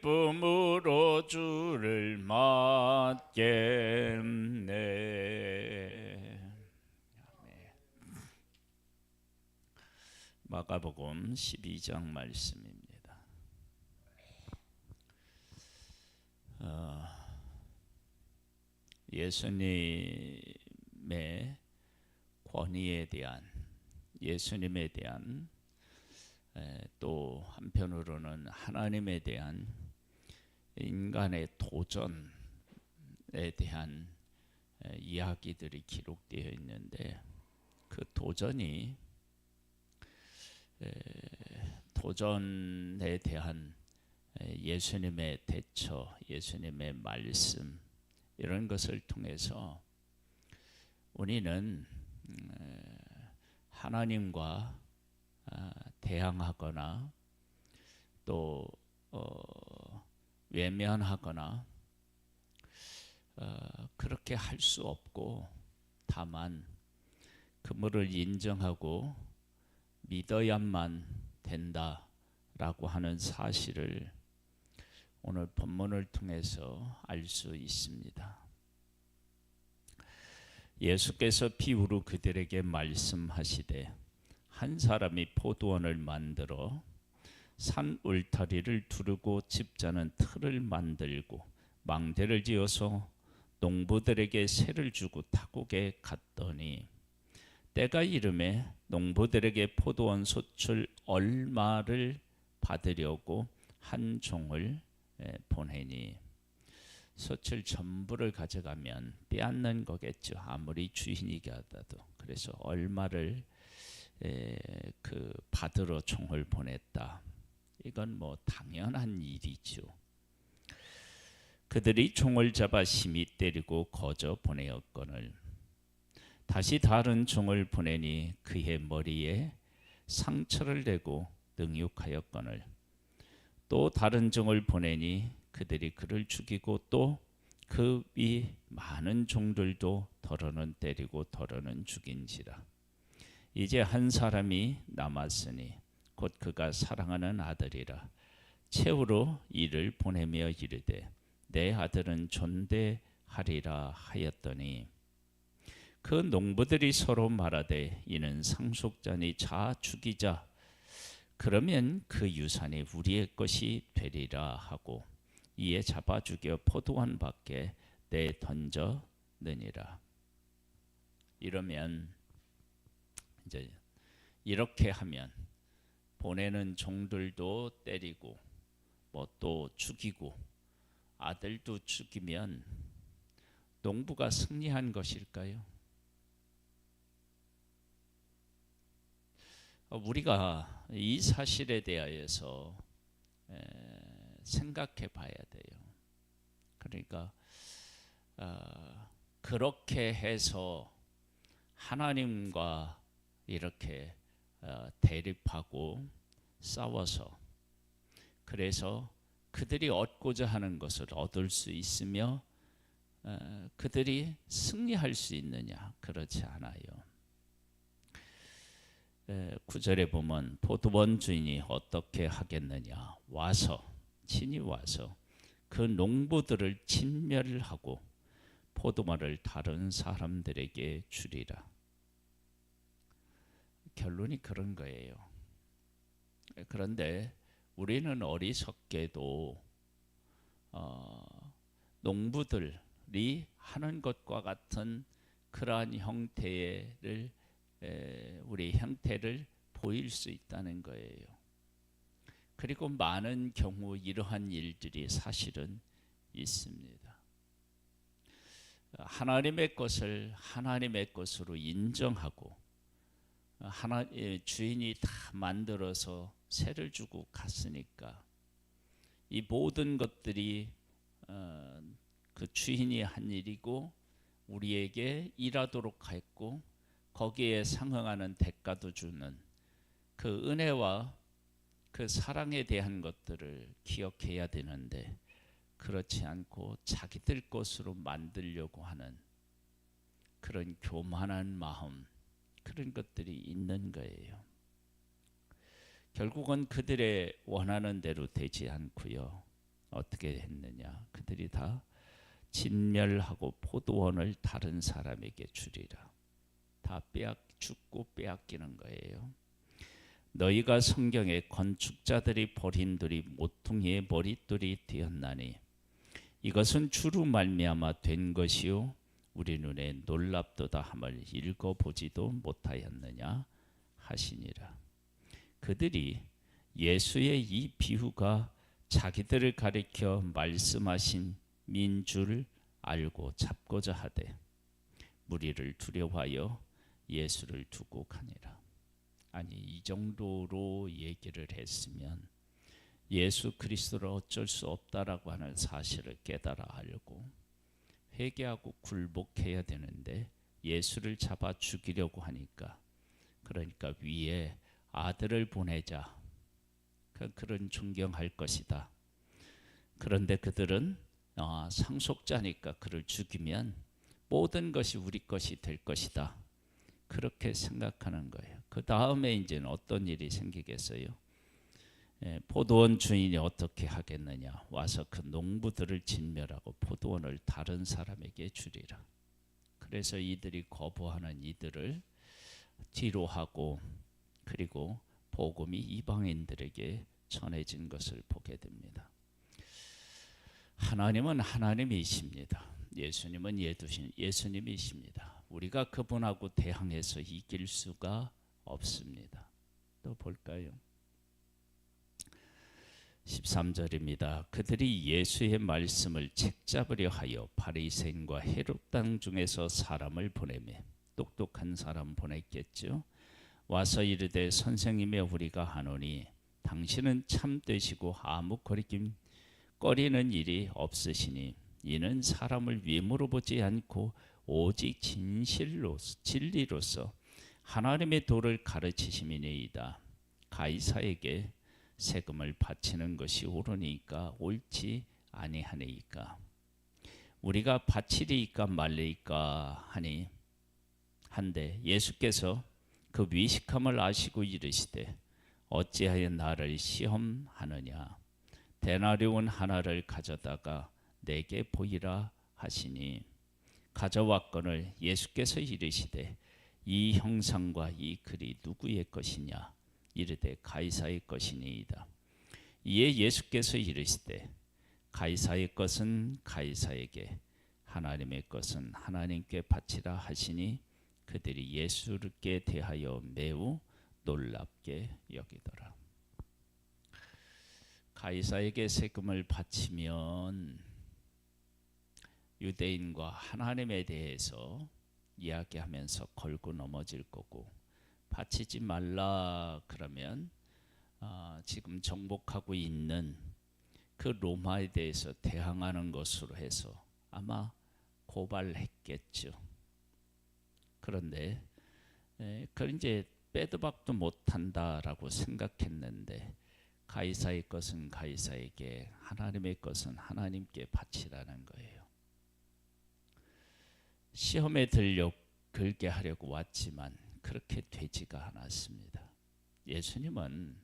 기쁨으로 주를 맞겠네. 마가복음 12장 말씀입니다. 예수님의 권위에 대한, 예수님에 대한, 또 한편으로는 하나님에 대한 인간의 도전에 대한 이야기들이 기록되어 있는데, 그 도전에 대한 예수님의 대처, 예수님의 말씀, 이런 것을 통해서 우리는 하나님과 대항하거나 또 외면하거나 그렇게 할 수 없고, 다만 그물을 인정하고 믿어야만 된다라고 하는 사실을 오늘 본문을 통해서 알 수 있습니다. 예수께서 비유로 그들에게 말씀하시되, 한 사람이 포도원을 만들어 산 울타리를 두르고 집자는 틀을 만들고 망대를 지어서 농부들에게 세를 주고 타국에 갔더니, 때가 이름에 농부들에게 포도원 소출 얼마를 받으려고 한 종을 보내니, 소출 전부를 가져가면 빼앗는 거겠죠. 아무리 주인이 가다도. 그래서 얼마를 받으러 종을 보냈다. 이건 뭐 당연한 일이죠. 그들이 종을 잡아 심히 때리고 거저 보내었거늘, 다시 다른 종을 보내니 그의 머리에 상처를 내고 능욕하였거늘, 또 다른 종을 보내니 그들이 그를 죽이고 또 그 위 많은 종들도 더러는 때리고 더러는 죽인지라. 이제 한 사람이 남았으니 곧 그가 사랑하는 아들이라. 최후로 이를 보내며 이르되, 내 아들은 존대하리라 하였더니, 그 농부들이 서로 말하되, 이는 상속자니 자 죽이자. 그러면 그 유산이 우리의 것이 되리라 하고, 이에 잡아 죽여 포도원 밖에 내던져느니라. 이러면 이제 이렇게 하면 보내는 종들도 때리고 뭐 또 죽이고 아들도 죽이면 농부가 승리한 것일까요? 우리가 이 사실에 대하여서 생각해 봐야 돼요. 그러니까 그렇게 해서 하나님과 이렇게 대립하고 싸워서, 그래서 그들이 얻고자 하는 것을 얻을 수 있으며 그들이 승리할 수 있느냐? 그렇지 않아요. 9절에 보면 포도원 주인이 어떻게 하겠느냐? 친히 와서 그 농부들을 진멸하고 포도원을 다른 사람들에게 주리라. 결론이 그런 거예요. 그런데 우리는 어리석게도 농부들이 하는 것과 같은 그러한 우리 형태를 보일 수 있다는 거예요. 그리고 많은 경우 이러한 일들이 사실은 있습니다. 하나님의 것을 하나님의 것으로 인정하고 주인이 다 만들어서 세를 주고 갔으니까 이 모든 것들이 그 주인이 한 일이고 우리에게 일하도록 했고 거기에 상응하는 대가도 주는 그 은혜와 그 사랑에 대한 것들을 기억해야 되는데, 그렇지 않고 자기들 것으로 만들려고 하는 그런 교만한 마음, 그런 것들이 있는 거예요. 결국은 그들의 원하는 대로 되지 않고요. 어떻게 했느냐? 그들이 다 진멸하고 포도원을 다른 사람에게 주리라. 다 죽고 빼앗기는 거예요. 너희가 성경에 건축자들이 버린 돌이 모퉁이의 머릿돌이 되었나니 이것은 주로 말미암아 된 것이요 우리 눈에 놀랍도다 함을 읽어보지도 못하였느냐 하시니라. 그들이 예수의 이 비유가 자기들을 가리켜 말씀하신 민줄 알고 잡고자 하되 무리를 두려워하여 예수를 두고 가니라. 아니, 이 정도로 얘기를 했으면 예수 그리스도를 어쩔 수 없다라고 하는 사실을 깨달아 알고 회개하고 굴복해야 되는데 예수를 잡아 죽이려고 하니까, 그러니까 위에 아들을 보내자, 그런 존경할 것이다. 그런데 그들은 상속자니까 그를 죽이면 모든 것이 우리 것이 될 것이다, 그렇게 생각하는 거예요. 그 다음에 이제는 어떤 일이 생기겠어요? 포도원 주인이 어떻게 하겠느냐? 와서 그 농부들을 진멸하고 포도원을 다른 사람에게 주리라. 그래서 이들이 거부하는 이들을 뒤로 하고, 그리고 복음이 이방인들에게 전해진 것을 보게 됩니다. 하나님은 하나님이십니다. 예수님은 예수님이십니다. 우리가 그분하고 대항해서 이길 수가 없습니다. 또 볼까요? 13절입니다. 그들이 예수의 말씀을 책잡으려 하여 바리새인과 헤롯당 중에서 사람을 보내매, 똑똑한 사람 보냈겠죠. 와서 이르되 선생님의 우리가 하노니 당신은 참되시고 아무 거리는 일이 없으시니 이는 사람을 외모로 보지 않고 오직 진리로서 하나님의 도를 가르치심이니이다. 가이사에게 세금을 바치는 것이 옳으니까 옳지 아니하니까 우리가 바치리이까 말리이까 하니 한데 예수께서 그 위식함을 아시고 이르시되 어찌하여 나를 시험하느냐? 데나리온 하나를 가져다가 내게 보이라 하시니 가져왔거늘 예수께서 이르시되 이 형상과 이 글이 누구의 것이냐? 이르되 가이사의 것이니이다. 이에 예수께서 이르시되 가이사의 것은 가이사에게, 하나님의 것은 하나님께 바치라 하시니 그들이 예수께 대하여 매우 놀랍게 여기더라. 가이사에게 세금을 바치면 유대인과 하나님에 대해서 이야기하면서 걸고 넘어질 거고, 바치지 말라 그러면 지금 정복하고 있는 그 로마에 대해서 대항하는 것으로 해서 아마 고발했겠죠. 그런데 그걸 이제 빼도 박도 못한다라고 생각했는데 가이사의 것은 가이사에게, 하나님의 것은 하나님께 바치라는 거예요. 시험에 걸게 하려고 왔지만 그렇게 되지가 않았습니다. 예수님은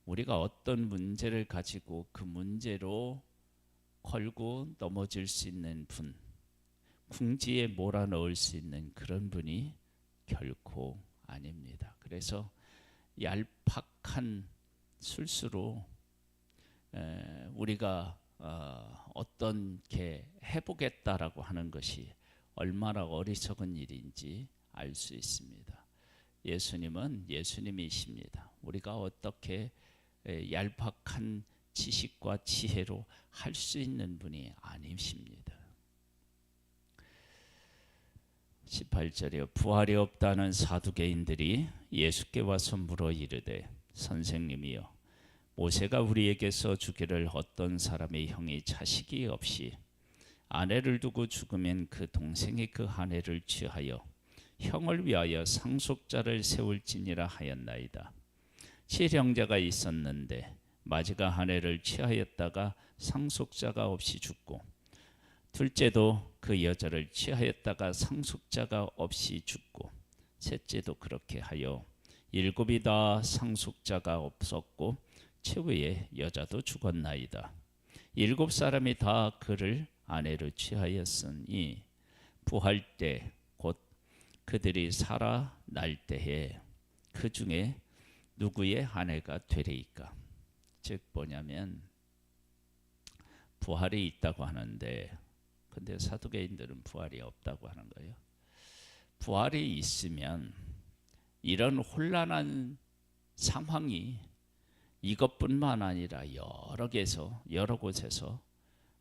우리가 어떤 문제를 가지고 그 문제로 걸고 넘어질 수 있는 분, 궁지에 몰아넣을 수 있는 그런 분이 결코 아닙니다. 그래서 얄팍한 술수로 우리가 어떤 게 해보겠다라고 하는 것이 얼마나 어리석은 일인지 알 수 있습니다. 예수님은 예수님이십니다. 우리가 어떻게 얄팍한 지식과 지혜로 할 수 있는 분이 아니십니다. 18절에 부활이 없다는 사두개인들이 예수께 와서 물어 이르되 선생님이여, 모세가 우리에게서 주기를 어떤 사람의 형이 자식이 없이 아내를 두고 죽으면 그 동생이 그 아내를 취하여 형을 위하여 상속자를 세울지니라 하였나이다. 7형제가 있었는데 마지가 아내를 취하였다가 상속자가 없이 죽고, 둘째도 그 여자를 취하였다가 상속자가 없이 죽고, 셋째도 그렇게 하여 일곱이 다 상속자가 없었고 최후에 여자도 죽었나이다. 일곱 사람이 다 그를 아내로 취하였으니 부활 때 곧 그들이 살아날 때에 그 중에 누구의 아내가 되리이까? 즉 뭐냐면 부활이 있다고 하는데 근데 사두개인들은 부활이 없다고 하는 거예요. 부활이 있으면 이런 혼란한 상황이 이것뿐만 아니라 여러 곳에서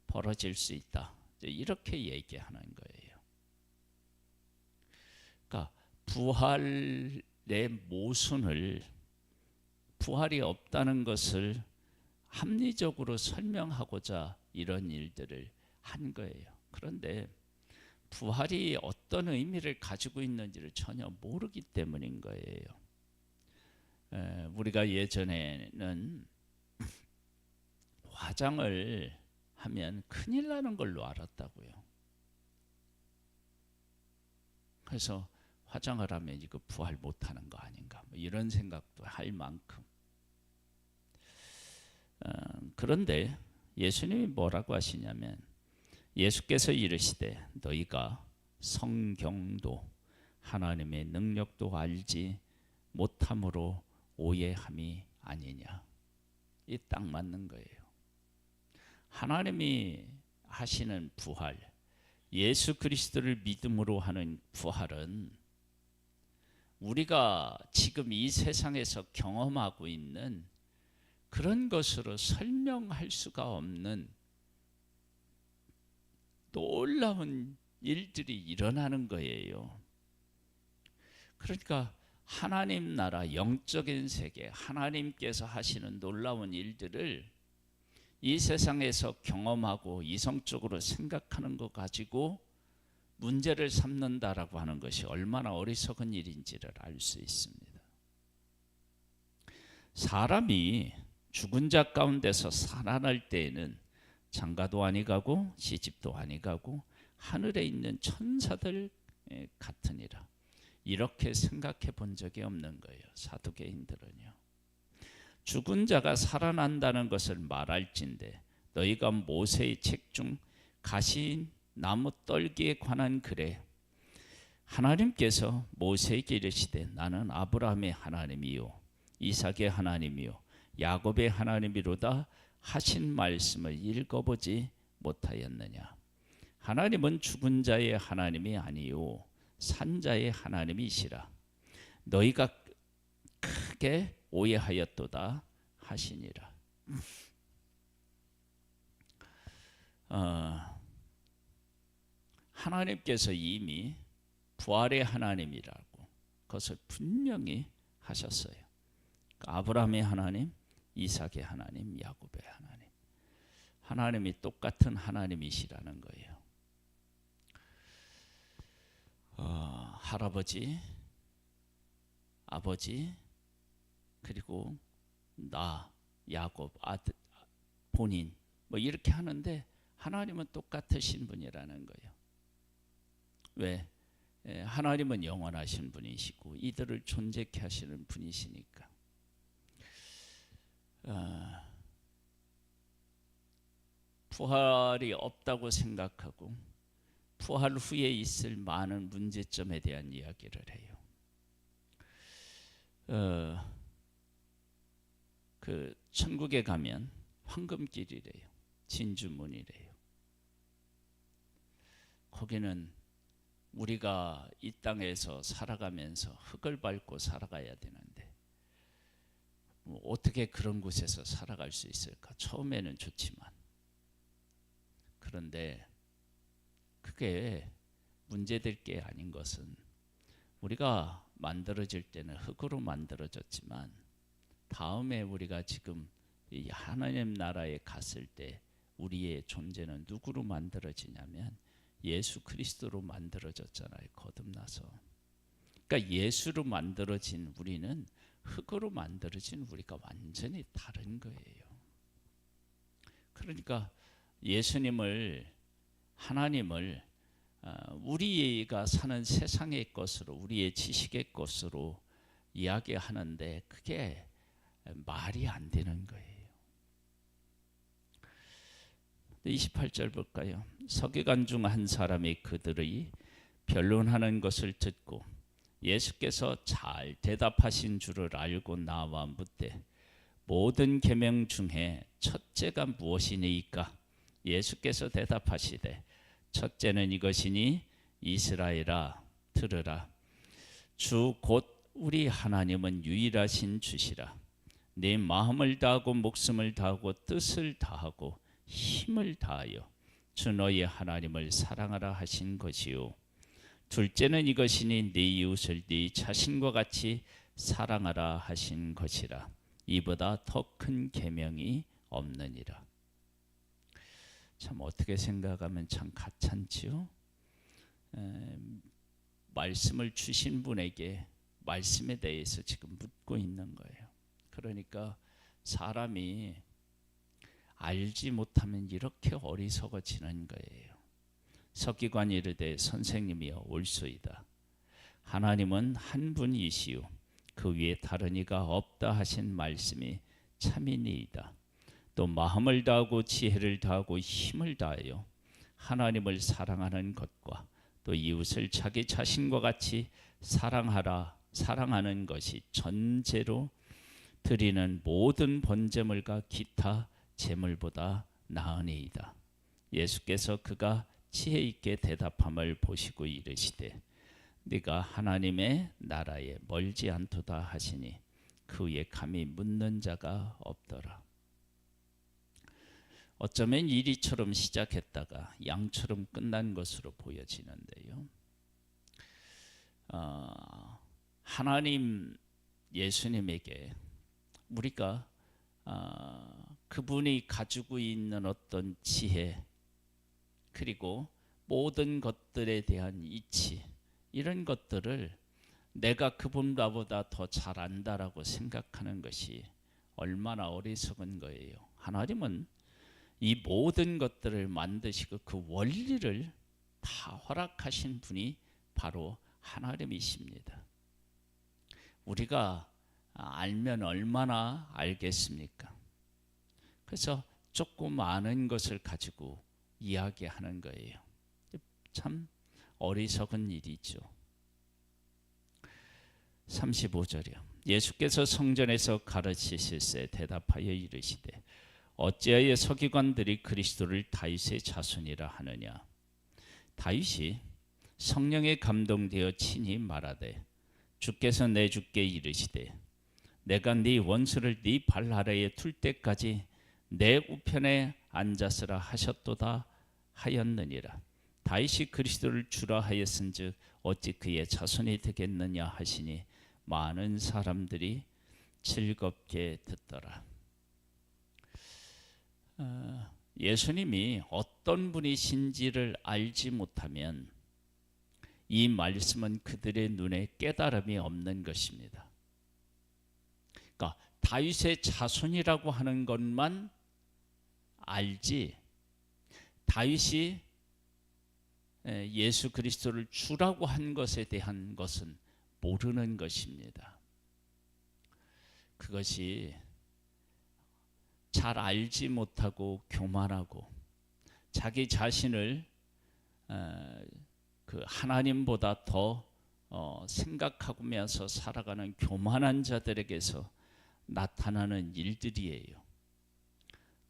벌어질 수 있다. 이렇게 얘기하는 거예요. 그러니까 부활의 모순을 부활이 없다는 것을 합리적으로 설명하고자 이런 일들을 한 거예요. 그런데 부활이 어떤 의미를 가지고 있는지를 전혀 모르기 때문인 거예요. 우리가 예전에는 화장을 하면 큰일 나는 걸로 알았다고요. 그래서 화장을 하면 이거 부활 못하는 거 아닌가 뭐 이런 생각도 할 만큼. 그런데 예수님이 뭐라고 하시냐면 예수께서 이르시되 너희가 성경도 하나님의 능력도 알지 못함으로 오해함이 아니냐. 이 딱 맞는 거예요. 하나님이 하시는 부활, 예수 그리스도를 믿음으로 하는 부활은 우리가 지금 이 세상에서 경험하고 있는 그런 것으로 설명할 수가 없는 놀라운 일들이 일어나는 거예요. 그러니까 하나님 나라 영적인 세계, 하나님께서 하시는 놀라운 일들을 이 세상에서 경험하고 이성적으로 생각하는 것 가지고 문제를 삼는다라고 하는 것이 얼마나 어리석은 일인지를 알 수 있습니다. 사람이 죽은 자 가운데서 살아날 때에는 장가도 아니 가고 시집도 아니 가고 하늘에 있는 천사들 같으니라. 이렇게 생각해 본 적이 없는 거예요. 사두개인들은요. 죽은 자가 살아난다는 것을 말할진대 너희가 모세의 책 중 가시 나무 떨기에 관한 글에 하나님께서 모세에게 이르시되 나는 아브라함의 하나님이요 이삭의 하나님이요 야곱의 하나님이로다 하신 말씀을 읽어보지 못하였느냐. 하나님은 죽은 자의 하나님이 아니요 산자의 하나님이시라. 너희가 크게 오해하였도다 하시니라. 하나님께서 이미 부활의 하나님이라고 그것을 분명히 하셨어요. 아브라함의 하나님, 이삭의 하나님, 야곱의 하나님. 하나님이 똑같은 하나님이시라는 거예요. 할아버지, 아버지, 그리고 나, 야곱, 아들, 본인 뭐 이렇게 하는데 하나님은 똑같으신 분이라는 거예요. 왜? 하나님은 영원하신 분이시고 이들을 존재케 하시는 분이시니까. 부활이 없다고 생각하고 부활 후에 있을 많은 문제점에 대한 이야기를 해요. 그 천국에 가면 황금길이래요. 진주문이래요. 거기는 우리가 이 땅에서 살아가면서 흙을 밟고 살아가야 되는데 뭐 어떻게 그런 곳에서 살아갈 수 있을까? 처음에는 좋지만 그런데 그게 문제될 게 아닌 것은 우리가 만들어질 때는 흙으로 만들어졌지만 다음에 우리가 지금 이 하나님 나라에 갔을 때 우리의 존재는 누구로 만들어지냐면 예수 그리스도로 만들어졌잖아요. 거듭나서. 그러니까 예수로 만들어진 우리는 흙으로 만들어진 우리가 완전히 다른 거예요. 그러니까 예수님을 하나님을 우리가 사는 세상의 것으로 우리의 지식의 것으로 이야기하는데 그게 말이 안 되는 거예요. 28절 볼까요? 서기관 중 한 사람이 그들의 변론하는 것을 듣고 예수께서 잘 대답하신 줄을 알고 나와 묻되 모든 계명 중에 첫째가 무엇이니까? 예수께서 대답하시되 첫째는 이것이니 이스라엘아 들으라. 주 곧 우리 하나님은 유일하신 주시라. 네 마음을 다하고 목숨을 다하고 뜻을 다하고 힘을 다하여 주 너희 하나님을 사랑하라 하신 것이요. 둘째는 이것이니 네 이웃을 네 자신과 같이 사랑하라 하신 것이라. 이보다 더 큰 계명이 없느니라. 참 어떻게 생각하면 참 가찬지요. 말씀을 주신 분에게 말씀에 대해서 지금 묻고 있는 거예요. 그러니까 사람이 알지 못하면 이렇게 어리석어지는 거예요. 서기관이 이르되 선생님이여 올소이다. 하나님은 한 분이시요 그 위에 다른 이가 없다 하신 말씀이 참이니이다. 또 마음을 다하고 지혜를 다하고 힘을 다하여 하나님을 사랑하는 것과 또 이웃을 자기 자신과 같이 사랑하는 것이 전제로 드리는 모든 번제물과 기타 제물보다 나으니이다. 예수께서 그가 지혜 있게 대답함을 보시고 이르시되 네가 하나님의 나라에 멀지 않도다 하시니 그 위에 감히 묻는 자가 없더라. 어쩌면 이리처럼 시작했다가 양처럼 끝난 것으로 보여지는데요. 하나님 예수님에게 우리가 그분이 가지고 있는 어떤 지혜 그리고 모든 것들에 대한 이치 이런 것들을 내가 그분보다 더 잘 안다라고 생각하는 것이 얼마나 어리석은 거예요. 하나님은 이 모든 것들을 만드시고 그 원리를 다 허락하신 분이 바로 하나님이십니다. 우리가 알면 얼마나 알겠습니까? 그래서 조금 아는 것을 가지고 이야기하는 거예요. 참 어리석은 일이죠. 35절이요. 예수께서 성전에서 가르치실세 대답하여 이르시되 어찌하여 서기관들이 그리스도를 다윗의 자손이라 하느냐. 다윗이 성령에 감동되어 친히 말하되 주께서 내 주께 이르시되 내가 네 원수를 네 발 아래에 둘 때까지 내 우편에 앉았으라 하셨도다 하였느니라. 다윗이 그리스도를 주라 하였은즉 어찌 그의 자손이 되겠느냐 하시니 많은 사람들이 즐겁게 듣더라. 예수님이 어떤 분이신지를 알지 못하면 이 말씀은 그들의 눈에 깨달음이 없는 것입니다. 그러니까 다윗의 자손이라고 하는 것만 알지 다윗이 예수 그리스도를 주라고 한 것에 대한 것은 모르는 것입니다. 그것이 잘 알지 못하고 교만하고 자기 자신을 그 하나님보다 더 생각하면서 살아가는 교만한 자들에게서 나타나는 일들이에요.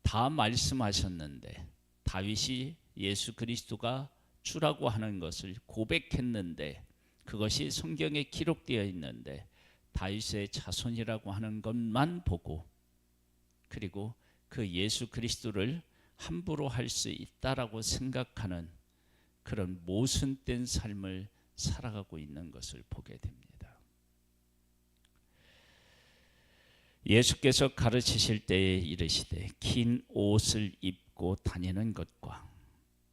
다 말씀하셨는데 다윗이 예수 그리스도가 주라고 하는 것을 고백했는데 그것이 성경에 기록되어 있는데 다윗의 자손이라고 하는 것만 보고 그리고 그 예수 그리스도를 함부로 할 수 있다라고 생각하는 그런 모순된 삶을 살아가고 있는 것을 보게 됩니다. 예수께서 가르치실 때에 이르시되 긴 옷을 입고 다니는 것과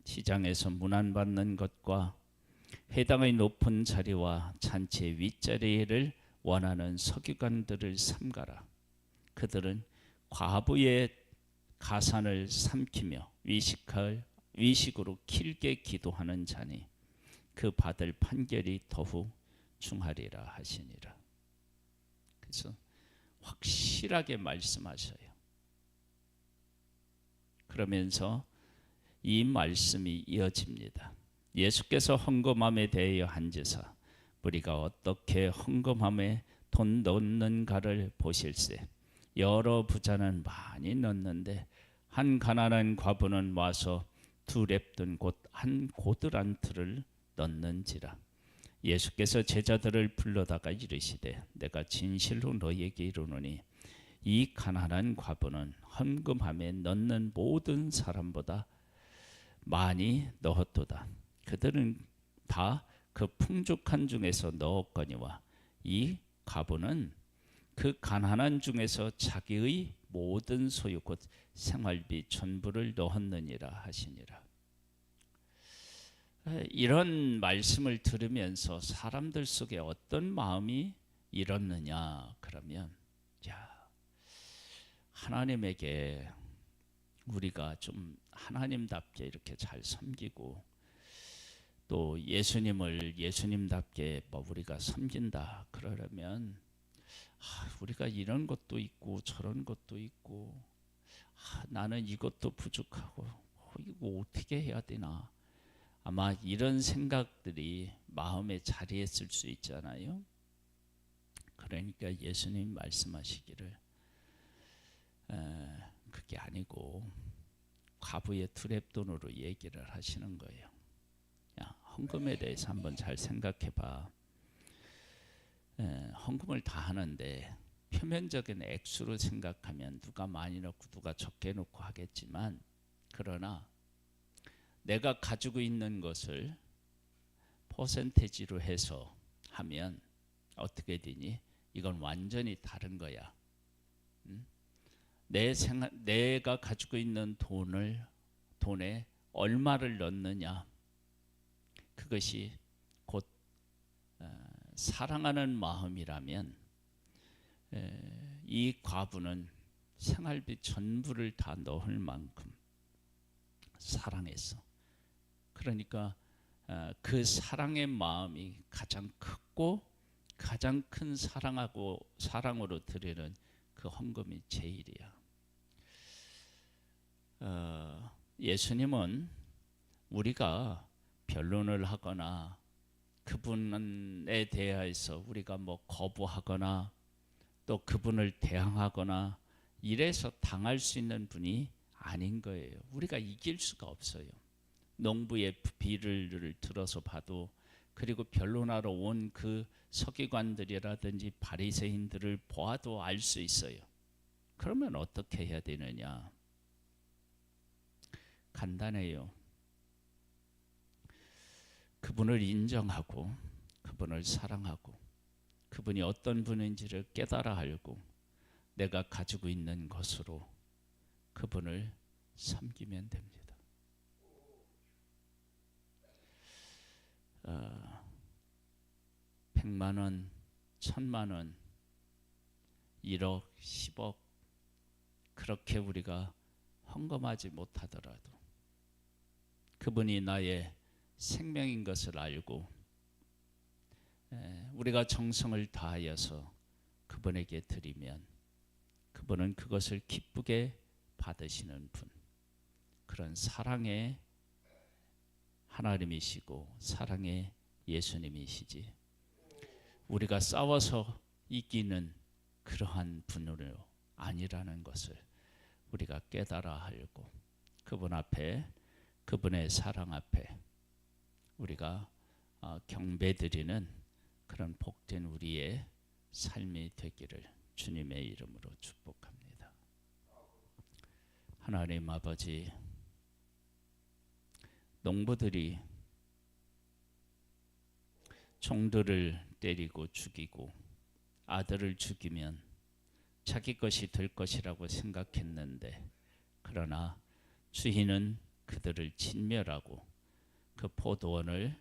시장에서 문안받는 것과 회당의 높은 자리와 잔치 윗자리를 원하는 서기관들을 삼가라. 그들은 과부의 가산을 삼키며 위식으로 길게 기도하는 자니 그 받을 판결이 더욱 중하리라 하시니라. 대해서 확실하게 말씀하셔요. 그러면서 이 말씀이 이어집니다. 예수께서 헌금함에 대하여 한지사 우리가 어떻게 헌금함에 돈 넣는가를 보실세. 여러 부자는 많이 넣는데 한 가난한 과부는 와서 두 렙돈 곧 한 고드란트를 넣는지라. 예수께서 제자들을 불러다가 이르시되 내가 진실로 너희에게 이르노니 이 가난한 과부는 헌금함에 넣는 모든 사람보다 많이 넣었도다. 그들은 다 그 풍족한 중에서 넣었거니와 이 과부는 그 가난한 중에서 자기의 모든 소유 곧 생활비 전부를 넣었느니라 하시니라. 이런 말씀을 들으면서 사람들 속에 어떤 마음이 일었느냐 그러면 하나님에게 우리가 좀 하나님답게 이렇게 잘 섬기고 또 예수님을 예수님답게 우리가 섬긴다 그러려면 우리가 이런 것도 있고 저런 것도 있고 나는 이것도 부족하고 이거 어떻게 해야 되나 아마 이런 생각들이 마음에 자리했을 수 있잖아요. 그러니까 예수님 말씀하시기를 그게 아니고 과부의 두렙돈으로 얘기를 하시는 거예요. 헌금에 대해서 한번 잘 생각해봐. 헌금을 다 하는데 표면적인 액수로 생각하면 누가 많이 넣고 누가 적게 넣고 하겠지만 그러나 내가 가지고 있는 것을 퍼센테이지로 해서 하면 어떻게 되니? 이건 완전히 다른 거야. 내가 가지고 있는 돈에 얼마를 넣느냐? 그것이 곧 사랑하는 마음이라면 이 과부는 생활비 전부를 다 넣을 만큼 사랑했어. 그러니까 그 사랑의 마음이 가장 크고 가장 큰 사랑으로 드리는 그 헌금이 제일이야. 예수님은 우리가 변론을 하거나 그분에 대해서 우리가 거부하거나 또 그분을 대항하거나 이래서 당할 수 있는 분이 아닌 거예요. 우리가 이길 수가 없어요. 농부의 비를 들어서 봐도 그리고 변론하러 온 그 서기관들이라든지 바리새인들을 보아도 알 수 있어요. 그러면 어떻게 해야 되느냐? 간단해요. 그분을 인정하고 그분을 사랑하고 그분이 어떤 분인지를 깨달아 알고 내가 가지고 있는 것으로 그분을 섬기면 됩니다. 100만 원, 1000만 원, 1억, 10억 그렇게 우리가 헌금하지 못하더라도 그분이 나의 생명인 것을 알고 우리가 정성을 다하여서 그분에게 드리면 그분은 그것을 기쁘게 받으시는 분, 그런 사랑의 하나님이시고 사랑의 예수님이시지 우리가 싸워서 이기는 그러한 분으로 아니라는 것을 우리가 깨달아 알고 그분 앞에 그분의 사랑 앞에 우리가 경배드리는 그런 복된 우리의 삶이 되기를 주님의 이름으로 축복합니다. 하나님 아버지, 농부들이 종들을 때리고 죽이고 아들을 죽이면 자기 것이 될 것이라고 생각했는데 그러나 주인은 그들을 진멸하고 그 포도원을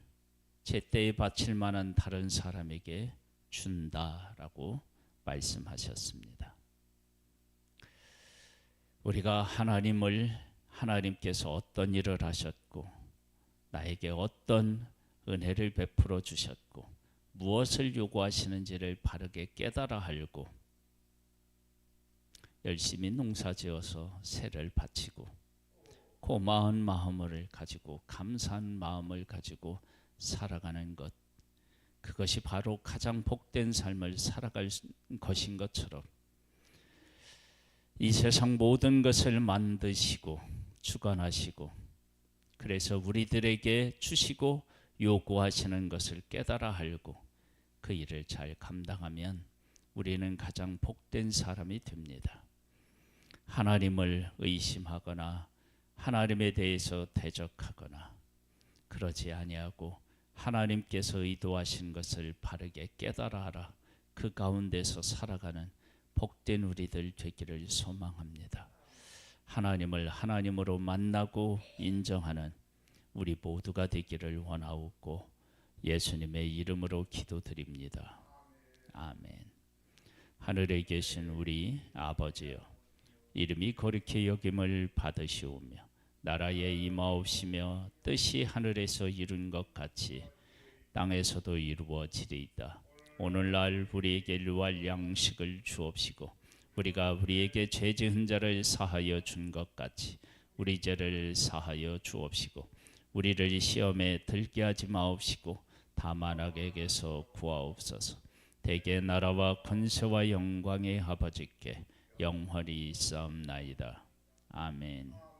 제때에 바칠 만한 다른 사람에게 준다라고 말씀하셨습니다. 우리가 하나님께서 어떤 일을 하셨고 나에게 어떤 은혜를 베풀어 주셨고 무엇을 요구하시는지를 바르게 깨달아 알고 열심히 농사지어서 세를 바치고 고마운 마음을 가지고 감사한 마음을 가지고 살아가는 것, 그것이 바로 가장 복된 삶을 살아갈 것인 것처럼 이 세상 모든 것을 만드시고 주관하시고 그래서 우리들에게 주시고 요구하시는 것을 깨달아 알고 그 일을 잘 감당하면 우리는 가장 복된 사람이 됩니다. 하나님을 의심하거나 하나님에 대해서 대적하거나 그러지 아니하고 하나님께서 의도하신 것을 바르게 깨달아 알아 그 가운데서 살아가는 복된 우리들 되기를 소망합니다. 하나님을 하나님으로 만나고 인정하는 우리 모두가 되기를 원하옵고 예수님의 이름으로 기도드립니다. 아멘. 하늘에 계신 우리 아버지여, 이름이 거룩히 여김을 받으시오며 나라에 임하옵시며 뜻이 하늘에서 이룬 것 같이 땅에서도 이루어지리이다. 오늘날 우리에게 일용할 양식을 주옵시고 우리가 우리에게 죄 지은 자를 사하여 준 것 같이 우리 죄를 사하여 주옵시고 우리를 시험에 들게 하지 마옵시고 다만 악에게서 구하옵소서. 대개 나라와 권세와 영광의 아버지께 영원히 있사옵나이다. 아멘.